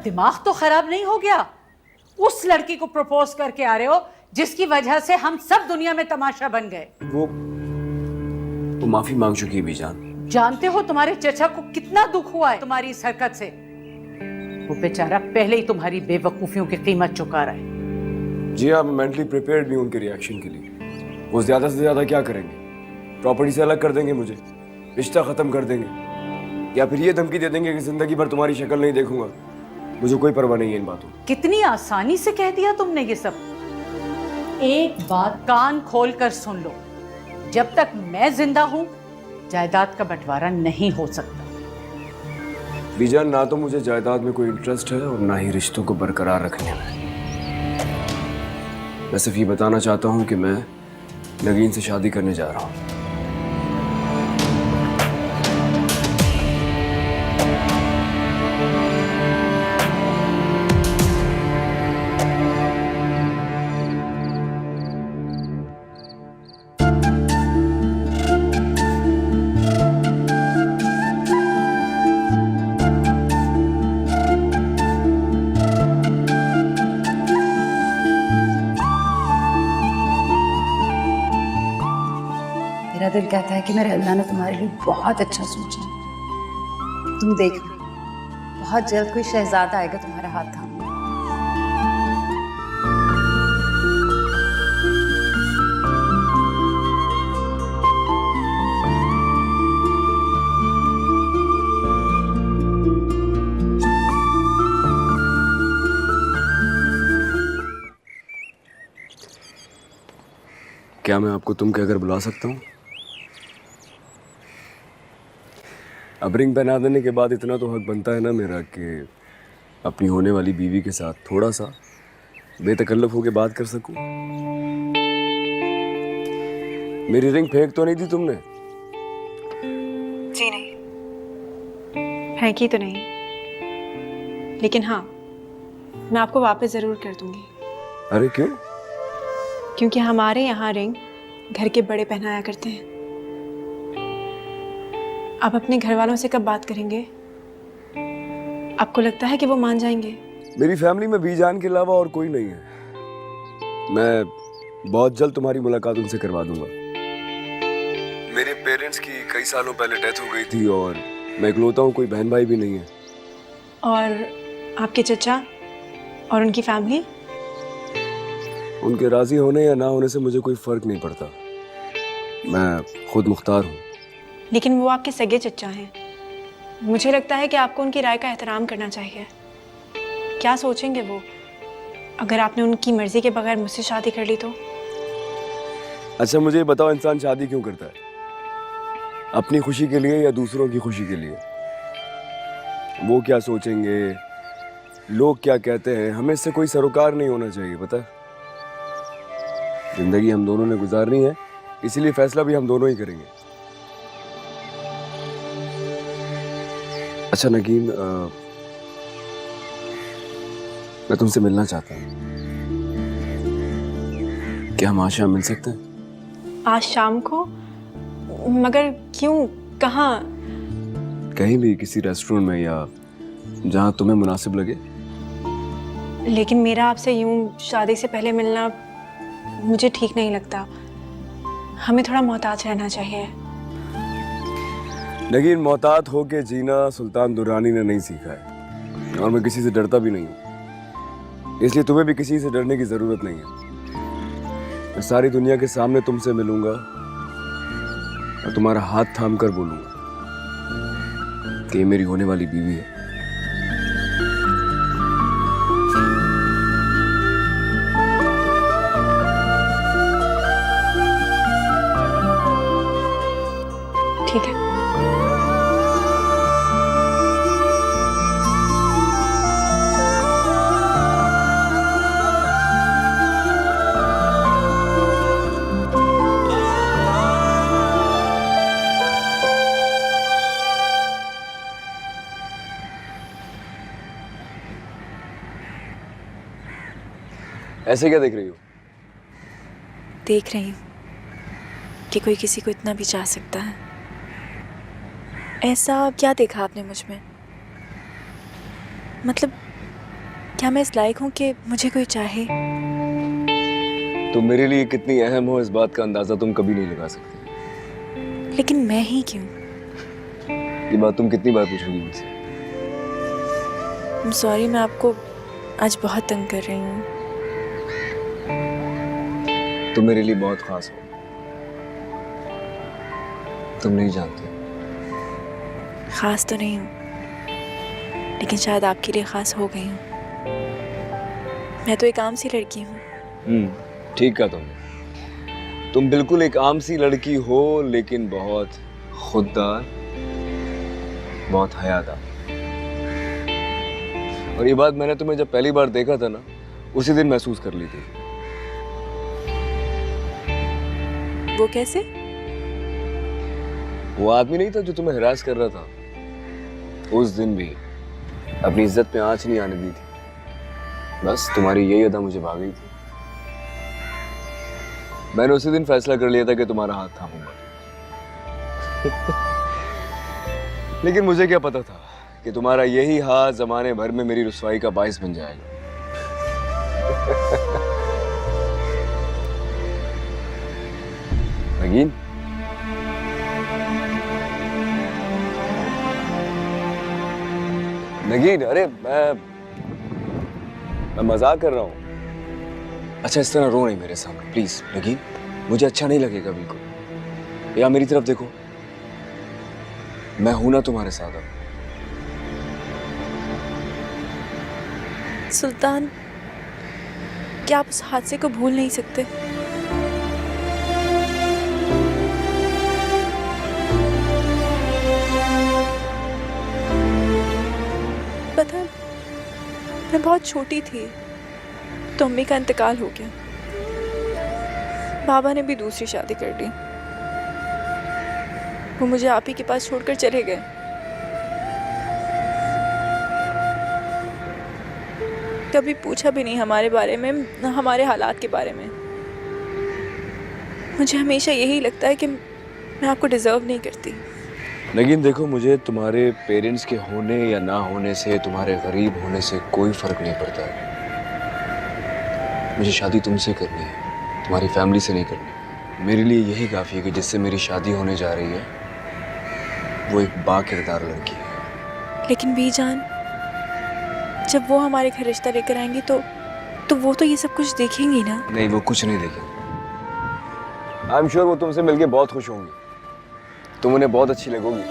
दिमाग तो खराब नहीं हो गया? उस लड़की को प्रपोज करके आ रहे हो जिसकी वजह से हम सब दुनिया में तमाशा बन गए। वो माफी मांग चुकी है बीजान। जानते हो तुम्हारे चचा को कितना दुख हुआ है तुम्हारी इस हरकत से? वो बेचारा पहले ही तुम्हारी बेवकूफियों की कीमत चुका रहा है। जी हाँ, मैं मेंटली प्रिपेयर्ड भी हूँ उनके रिएक्शन के लिए। वो ज्यादा से ज्यादा क्या करेंगे? प्रॉपर्टी से अलग कर देंगे मुझे, रिश्ता खत्म कर देंगे, या फिर ये धमकी दे देंगे कि जिंदगी भर तुम्हारी शक्ल नहीं देखूंगा। मुझे कोई परवाह नहीं है इन बातों। कितनी आसानी से कह दिया तुमने ये सब। एक बात कान खोल कर सुन लो, जब तक मैं जिंदा हूं जायदाद का बंटवारा नहीं हो सकता। बीजान, ना तो मुझे जायदाद में कोई इंटरेस्ट है और ना ही रिश्तों को बरकरार रखने में। मैं सिर्फ ये बताना चाहता हूँ कि मैं नगीन से शादी करने जा रहा हूँ। मेरा दिल कहता है कि मेरे अल्लाह ने तुम्हारे लिए बहुत अच्छा सोचा है। तुम देखना, बहुत जल्द कोई शहजादा आएगा तुम्हारा हाथ थामने। क्या मैं आपको तुम कहकर बुला सकता हूँ? अब रिंग पहना देने के बाद इतना तो हक बनता है ना मेरा कि अपनी होने वाली बीवी के साथ थोड़ा सा बेतकल्लफ होकर बात कर सकूं। मेरी रिंग फेंक तो नहीं दी तुमने? जी नहीं, फेंकी तो नहीं, लेकिन हाँ, मैं आपको वापस जरूर कर दूंगी। अरे क्यों? क्योंकि हमारे यहाँ रिंग घर के बड़े पहनाया करते हैं। आप अपने घर वालों से कब बात करेंगे? आपको लगता है कि वो मान जाएंगे? मेरी फैमिली में बीजान के अलावा और कोई नहीं है। मैं बहुत जल्द तुम्हारी मुलाकात उनसे करवा दूंगा। मेरे पेरेंट्स की कई सालों पहले डेथ हो गई थी और मैं इकलौता हूँ, कोई बहन भाई भी नहीं है। और आपके चचा और उनकी फैमिली? उनके राजी होने या ना होने से मुझे कोई फर्क नहीं पड़ता। मैं खुद मुख्तार हूँ। लेकिन वो आपके सगे चचा हैं। मुझे लगता है कि आपको उनकी राय का एहतराम करना चाहिए। क्या सोचेंगे वो अगर आपने उनकी मर्जी के बगैर मुझसे शादी कर ली तो? अच्छा मुझे ये बताओ, इंसान शादी क्यों करता है? अपनी खुशी के लिए या दूसरों की खुशी के लिए? वो क्या सोचेंगे, लोग क्या कहते हैं, हमें इससे कोई सरोकार नहीं होना चाहिए। पता है, जिंदगी हम दोनों ने गुजारनी है, इसीलिए फैसला भी हम दोनों ही करेंगे। अच्छा नगीन, मैं तुमसे मिलना चाहता हूँ। क्या हम आज शाम मिल सकते हैं? आज शाम को? मगर क्यों, कहाँ? कहीं भी, किसी रेस्टोरेंट में या जहाँ तुम्हें मुनासिब लगे। लेकिन मेरा आपसे यूं शादी से पहले मिलना मुझे ठीक नहीं लगता। हमें थोड़ा मोहताज रहना चाहिए। लेकिन मोहतात होके जीना सुल्तान दुर्रानी ने नहीं सीखा है, और मैं किसी से डरता भी नहीं हूँ, इसलिए तुम्हें भी किसी से डरने की जरूरत नहीं है। मैं सारी दुनिया के सामने तुमसे मिलूंगा और तुम्हारा हाथ थाम कर बोलूंगा कि ये मेरी होने वाली बीवी है। ठीक है। ऐसे क्या देख रही हो? देख रही हूँ कि कोई किसी को इतना भी चाह सकता है। ऐसा क्या देखा आपने मुझ में? मतलब क्या मैं इस लायक हूँ कि मुझे कोई चाहे? तुम मेरे लिए कितनी अहम हो इस बात का अंदाजा तुम कभी नहीं लगा सकते। लेकिन मैं ही क्यों? ये बात तुम कितनी बार पूछोगी मुझसे? सॉरी, मैं आपको आज बहुत तंग कर रही हूँ। तुम मेरे लिए बहुत खास हो, तुम नहीं जानते। खास तो नहीं हूँ, लेकिन शायद आपके लिए खास हो गई हूँ। मैं तो एक आम सी लड़की हूँ। ठीक कहा तुमने। तुम बिल्कुल एक आम सी लड़की हो, लेकिन बहुत खुददार, बहुत हयादार। और ये बात मैंने तुम्हें जब पहली बार देखा था ना, उसी दिन महसूस कर ली थी। वो कैसे? वो आदमी नहीं था जो तुम्हें हिरास कर रहा था, उस दिन भी अपनी इज्जत पे आंच नहीं आने दी थी। बस तुम्हारी यही अदा मुझे भा गई थी। मैंने उसी दिन फैसला कर लिया था कि तुम्हारा हाथ थामूंगा। लेकिन मुझे क्या पता था कि तुम्हारा यही हाथ जमाने भर में मेरी रुसवाई का बाइस बन जाएगा। नगीन, नगीन, अरे मैं मजाक कर रहा हूँ। अच्छा, इस तरह रो नहीं मेरे सामने प्लीज नगीन, मुझे अच्छा नहीं लगेगा बिल्कुल। या मेरी तरफ देखो, मैं हूं ना तुम्हारे साथ अब। सुल्तान, क्या आप उस हादसे को भूल नहीं सकते? पता, मैं बहुत छोटी थी तो अम्मी का इंतकाल हो गया। बाबा ने भी दूसरी शादी कर ली। वो मुझे आप ही के पास छोड़कर चले गए। कभी पूछा भी नहीं हमारे बारे में, हमारे हालात के बारे में। मुझे हमेशा यही लगता है कि मैं आपको डिजर्व नहीं करती। लेकिन देखो, मुझे तुम्हारे पेरेंट्स के होने या ना होने से, तुम्हारे गरीब होने से कोई फर्क नहीं पड़ता। मुझे शादी तुमसे करनी है, तुम्हारी फैमिली से नहीं करनी। मेरे लिए यही काफ़ी है कि जिससे मेरी शादी होने जा रही है वो एक बाकिरदार लड़की है। लेकिन बीजान, जब वो हमारे घर रिश्ता लेकर आएंगी तो वो तो ये सब कुछ देखेंगी ना? नहीं, वो कुछ नहीं देखेंगे। आई एम श्योर वो तुमसे मिलके बहुत खुश होंगी, तुम उन्हें बहुत अच्छी लगोगी।